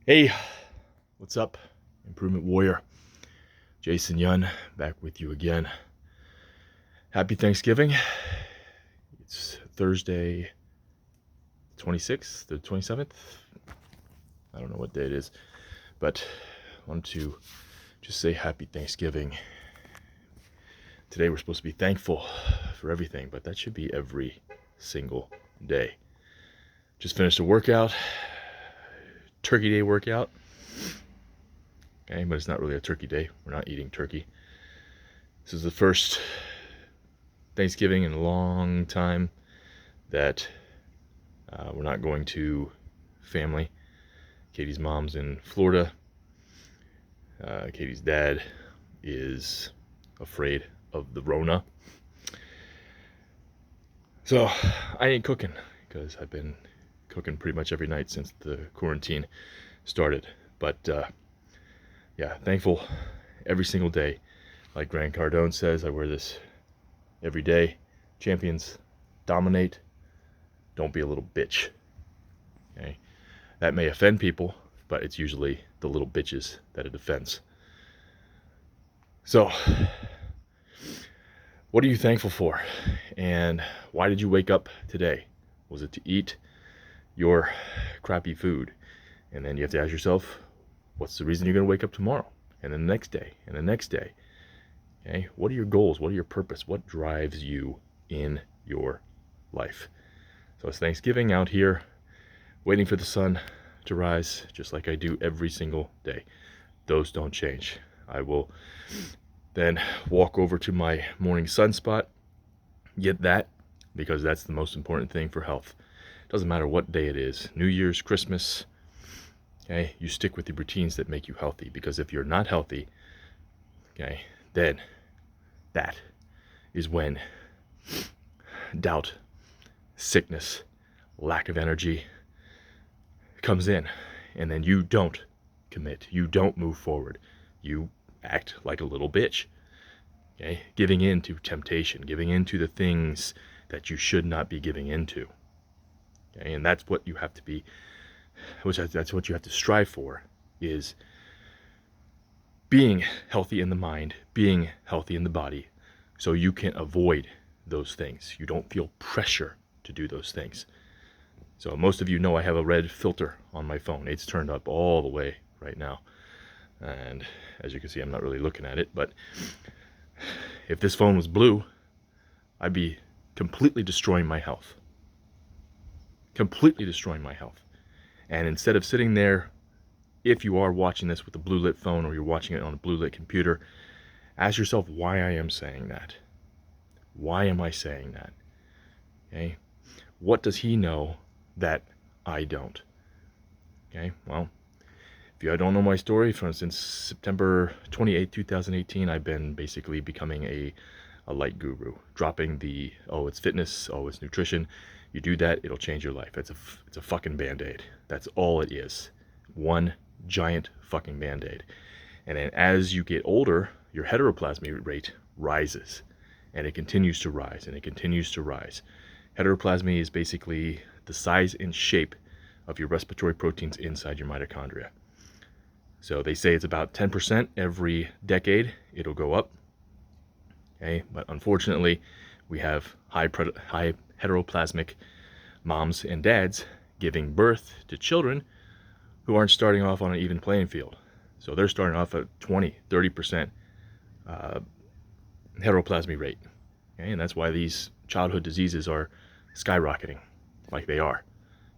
Hey, what's up? Improvement Warrior. Jason Yun back with you again. Happy Thanksgiving. It's Thursday 26th, the 27th. I don't know what day it is, but I wanted to just say happy Thanksgiving. Today we're supposed to be thankful for everything, but that should be every single day. Just finished a workout, Turkey Day workout. Okay, but it's not really a turkey day. We're not eating turkey. This is the first Thanksgiving in a long time that we're not going to family. Katie's mom's in Florida. Katie's dad is afraid of the Rona. So I ain't cooking because I've been cooking pretty much every night since the quarantine started. But yeah, thankful every single day. Like Grant Cardone says, I wear this every day. Champions dominate. Don't be a little bitch. Okay? That may offend people, but it's usually the little bitches that it offends. So, what are you thankful for? And why did you wake up today? Was it to eat your crappy food? And then you have to ask yourself, what's the reason you're going to wake up tomorrow? And then the next day, and the next day. Okay? What are your goals? What are your purpose? What drives you in your life? So it's Thanksgiving out here, waiting for the sun to rise, just like I do every single day. Those don't change. I will then walk over to my morning sunspot, get that, because that's the most important thing for health. Doesn't matter what day it is, New Year's, Christmas. Okay, you stick with the routines that make you healthy, because if you're not healthy, okay, then that is when doubt, sickness, lack of energy comes in, and then you don't commit, you don't move forward, you act like a little bitch. Okay, giving in to temptation, giving into the things that you should not be giving into. Okay, and that's what you have to be, that's what you have to strive for, is being healthy in the mind, being healthy in the body, so you can avoid those things. You don't feel pressure to do those things. So most of you know I have a red filter on my phone. It's turned up all the way right now. And as you can see, I'm not really looking at it, but if this phone was blue, I'd be completely destroying my health. Completely destroying my health. And instead of sitting there, if you are watching this with a blue lit phone or you're watching it on a blue lit computer, ask yourself why I am saying that. Why am I saying that? Okay? What does he know that I don't? Okay, well, if you don't know my story, for instance, September 28, 2018, I've been basically becoming a light guru, dropping the, oh, it's fitness, oh, it's nutrition. You do that, it'll change your life. It's a fucking Band-Aid. That's all it is. One giant fucking Band-Aid. And then as you get older, your heteroplasmy rate rises. And it continues to rise, and it continues to rise. Heteroplasmy is basically the size and shape of your respiratory proteins inside your mitochondria. So they say it's about 10% every decade. It'll go up. Okay, but unfortunately, we have high heteroplasmic moms and dads giving birth to children who aren't starting off on an even playing field. So they're starting off at 20, 30% heteroplasmy rate. Okay, and that's why these childhood diseases are skyrocketing like they are.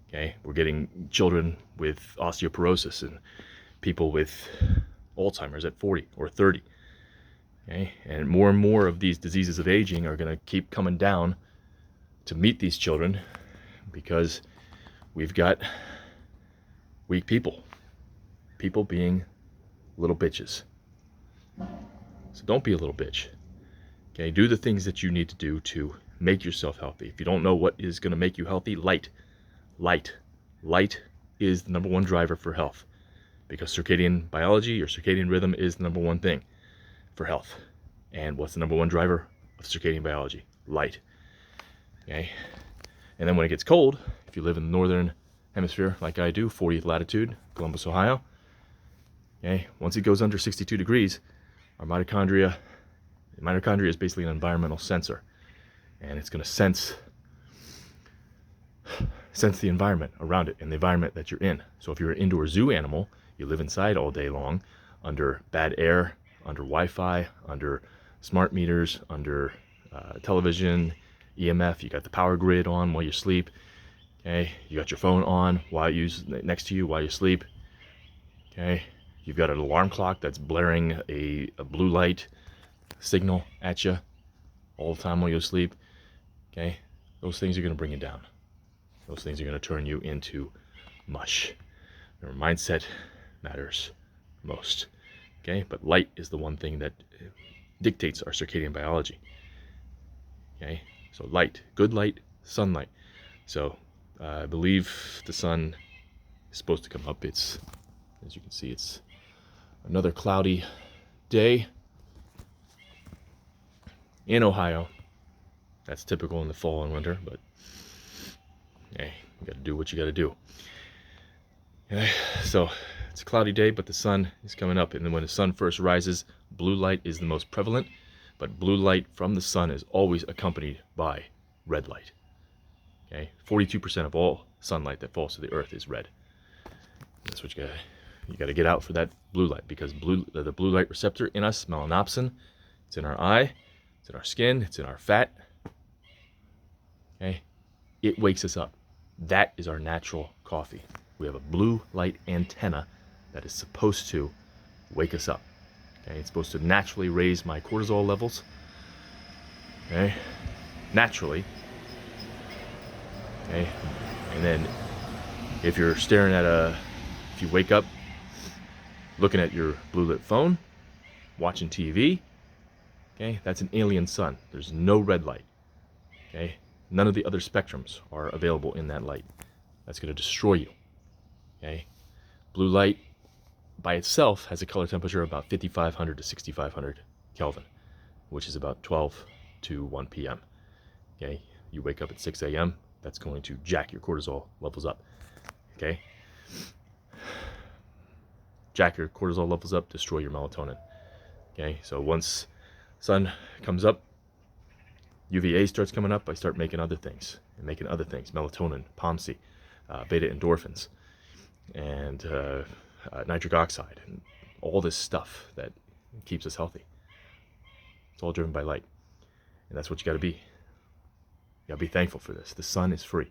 Okay, we're getting children with osteoporosis and people with Alzheimer's at 40 or 30. Okay, and more of these diseases of aging are going to keep coming down to meet these children because we've got weak people being little bitches. So don't be a little bitch. Okay, do the things that you need to do to make yourself healthy. If you don't know what is going to make you healthy, light is the number one driver for health, because circadian biology, your circadian rhythm, is the number one thing for health. And what's the number one driver of circadian biology? Light. Okay, and then when it gets cold, if you live in the northern hemisphere like I do, 40th latitude, Columbus, Ohio. Okay, once it goes under 62 degrees, our mitochondria is basically an environmental sensor, and it's going to sense the environment around it and the environment that you're in. So if you're an indoor zoo animal, you live inside all day long under bad air, under Wi-Fi, under smart meters, under television, EMF. You got the power grid on while you sleep. Okay, you got your phone on next to you while you sleep. Okay, you've got an alarm clock that's blaring a blue light signal at you all the time while you sleep. Okay, those things are going to bring you down. Those things are going to turn you into mush. Your mindset matters most. Okay, but light is the one thing that dictates our circadian biology. Okay, so light, good light, sunlight. So I believe the sun is supposed to come up. It's, as you can see, it's another cloudy day in Ohio. That's typical in the fall and winter, but hey, you got to do what you got to do. Okay, so it's a cloudy day, but the sun is coming up, and then when the sun first rises, blue light is the most prevalent, but blue light from the sun is always accompanied by red light. Okay, 42% of all sunlight that falls to the earth is red. That's what you got to get out for that blue light, because the blue light receptor in us, melanopsin, it's in our eye, it's in our skin, it's in our fat. Okay, it wakes us up. That is our natural coffee. We have a blue light antenna that is supposed to wake us up. Okay, it's supposed to naturally raise my cortisol levels. Okay, naturally. Okay, and then if you wake up looking at your blue lit phone, watching TV, okay, that's an alien sun. There's no red light. Okay, none of the other spectrums are available in that light. That's going to destroy you. Okay, blue light by itself has a color temperature of about 5,500 to 6,500 Kelvin, which is about 12 to 1 p.m. Okay, you wake up at 6 a.m., that's going to jack your cortisol levels up. Okay, jack your cortisol levels up, destroy your melatonin. Okay, so once sun comes up, UVA starts coming up, I start making other things, melatonin, POMC, beta endorphins, and nitric oxide, and all this stuff that keeps us healthy. It's all driven by light, and that's what you got to be. You got to be thankful for this. The sun is free.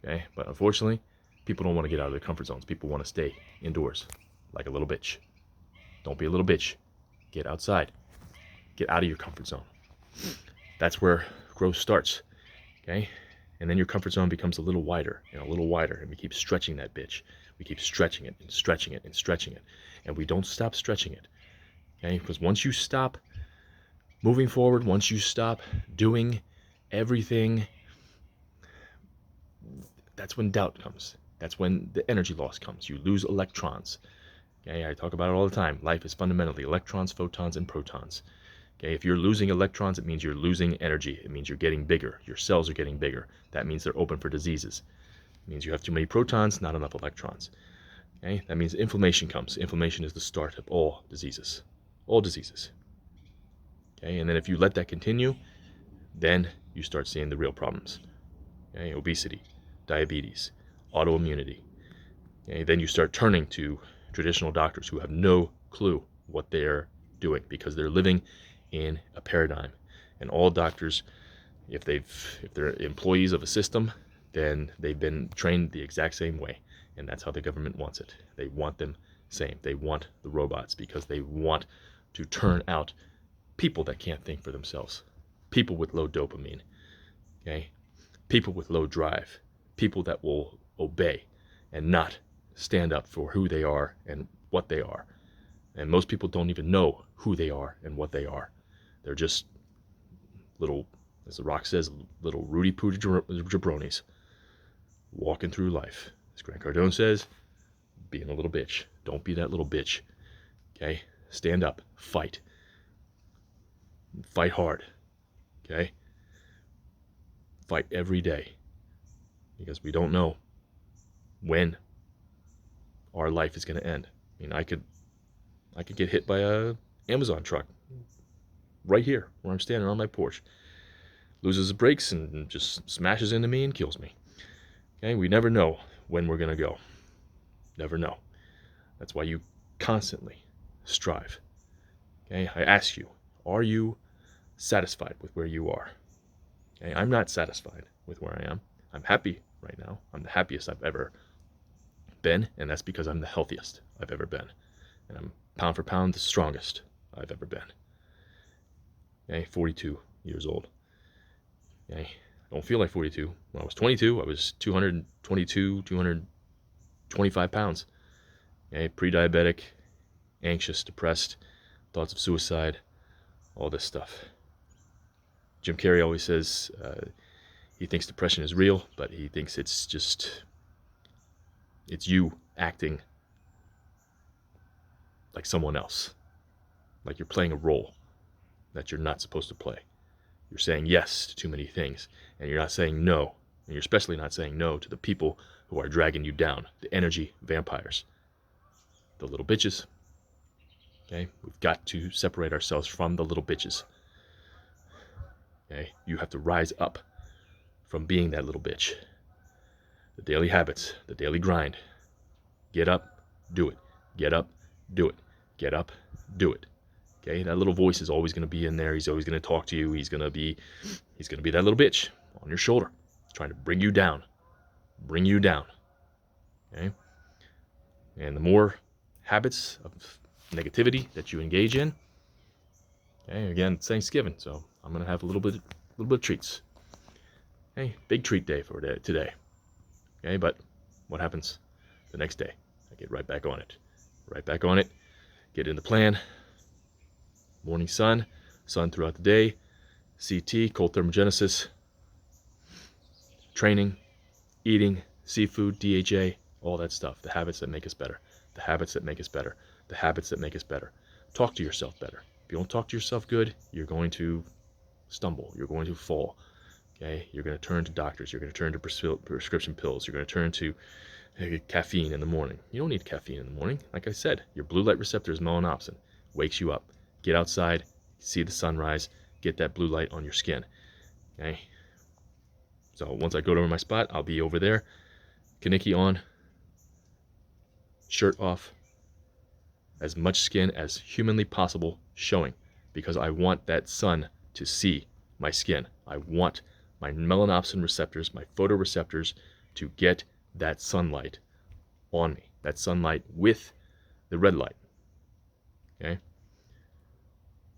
Okay, but unfortunately, people don't want to get out of their comfort zones. People want to stay indoors like a little bitch. Don't be a little bitch. Get outside. Get out of your comfort zone. That's where growth starts. Okay, and then your comfort zone becomes a little wider and a little wider, and we keep stretching that bitch. We keep stretching it and stretching it and stretching it, and we don't stop stretching it. Okay, because once you stop moving forward, once you stop doing everything, that's when doubt comes. That's when the energy loss comes. You lose electrons. Okay, I talk about it all the time. Life is fundamentally electrons, photons, and protons. Okay, if you're losing electrons, it means you're losing energy. It means you're getting bigger. Your cells are getting bigger. That means they're open for diseases. It means you have too many protons, not enough electrons. Okay, that means inflammation comes. Inflammation is the start of all diseases. All diseases. Okay, and then if you let that continue, then you start seeing the real problems. Okay, obesity, diabetes, autoimmunity. Okay, then you start turning to traditional doctors who have no clue what they're doing, because they're living in a paradigm. And all doctors, if they're employees of a system, then they've been trained the exact same way, and that's how the government wants it. They want them same. They want the robots because they want to turn out people that can't think for themselves, people with low dopamine, okay, people with low drive, people that will obey and not stand up for who they are and what they are. And most people don't even know who they are and what they are. They're just little, as The Rock says, little Rudy Poo jabronis walking through life. As Grant Cardone says, being a little bitch. Don't be that little bitch. Okay? Stand up. Fight. Fight hard. Okay? Fight every day. Because we don't know when our life is going to end. I mean, I could get hit by a Amazon truck right here where I'm standing on my porch. Loses the brakes and just smashes into me and kills me. Okay, we never know when we're going to go. Never know. That's why you constantly strive. Okay, I ask you, are you satisfied with where you are? Okay, I'm not satisfied with where I am. I'm happy right now. I'm the happiest I've ever been, and that's because I'm the healthiest I've ever been. And I'm pound for pound the strongest I've ever been. Okay, 42 years old. Okay, I don't feel like 42. When I was 22, I was 222, 225 pounds. Okay, pre-diabetic, anxious, depressed, thoughts of suicide, all this stuff. Jim Carrey always says he thinks depression is real, but he thinks it's you acting like someone else, like you're playing a role that you're not supposed to play. You're saying yes to too many things, and you're not saying no, and you're especially not saying no to the people who are dragging you down, the energy vampires, the little bitches. Okay, we've got to separate ourselves from the little bitches. Okay, you have to rise up from being that little bitch. The daily habits, the daily grind. Get up, do it. Get up, do it. Get up, do it. Okay, that little voice is always going to be in there. He's always going to talk to you. He's going to be that little bitch on your shoulder, trying to bring you down. Bring you down. Okay? And the more habits of negativity that you engage in, okay, again, it's Thanksgiving, so I'm going to have a little bit of treats. Okay, big treat day for today. Okay, but what happens the next day? I get right back on it. Right back on it. Get in the plan. Morning sun throughout the day, CT, cold thermogenesis, training, eating, seafood, DHA, all that stuff. The habits that make us better. The habits that make us better. The habits that make us better. Talk to yourself better. If you don't talk to yourself good, you're going to stumble. You're going to fall. Okay? You're going to turn to doctors. You're going to turn to prescription pills. You're going to turn to caffeine in the morning. You don't need caffeine in the morning. Like I said, your blue light receptor is melanopsin. Wakes you up. Get outside, see the sunrise, get that blue light on your skin. Okay? So once I go to my spot, I'll be over there. Kiniki on, shirt off, as much skin as humanly possible showing, because I want that sun to see my skin. I want my melanopsin receptors, my photoreceptors, to get that sunlight on me. That sunlight with the red light. Okay?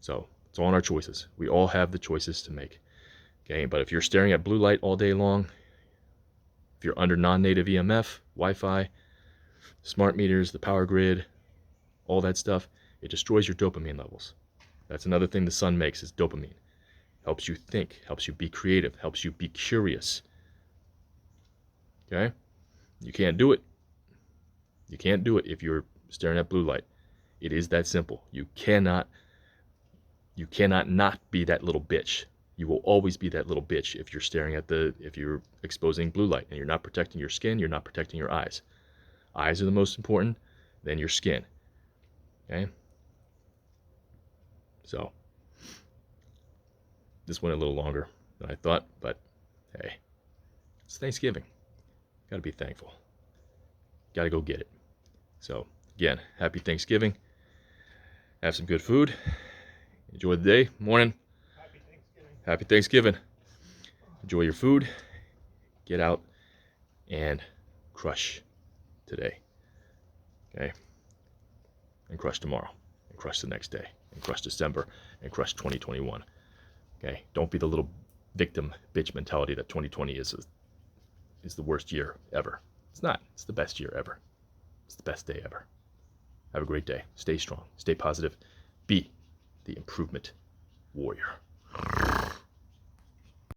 So it's all in our choices. We all have the choices to make. Okay, but if you're staring at blue light all day long, if you're under non-native EMF, Wi-Fi, smart meters, the power grid, all that stuff, it destroys your dopamine levels. That's another thing the sun makes is dopamine. Helps you think, helps you be creative, helps you be curious. Okay? You can't do it. You can't do it if you're staring at blue light. It is that simple. You cannot not be that little bitch. You will always be that little bitch if you're if you're exposing blue light and you're not protecting your skin, you're not protecting your eyes. Eyes are the most important, then your skin. Okay? So, this went a little longer than I thought, but hey, it's Thanksgiving. Gotta be thankful. Gotta go get it. So, again, happy Thanksgiving. Have some good food. Enjoy the day, morning. Happy Thanksgiving. Happy Thanksgiving. Enjoy your food. Get out and crush today. Okay? And crush tomorrow. And crush the next day. And crush December. And crush 2021. Okay? Don't be the little victim bitch mentality that 2020 is the worst year ever. It's not. It's the best year ever. It's the best day ever. Have a great day. Stay strong. Stay positive. Be the improvement warrior.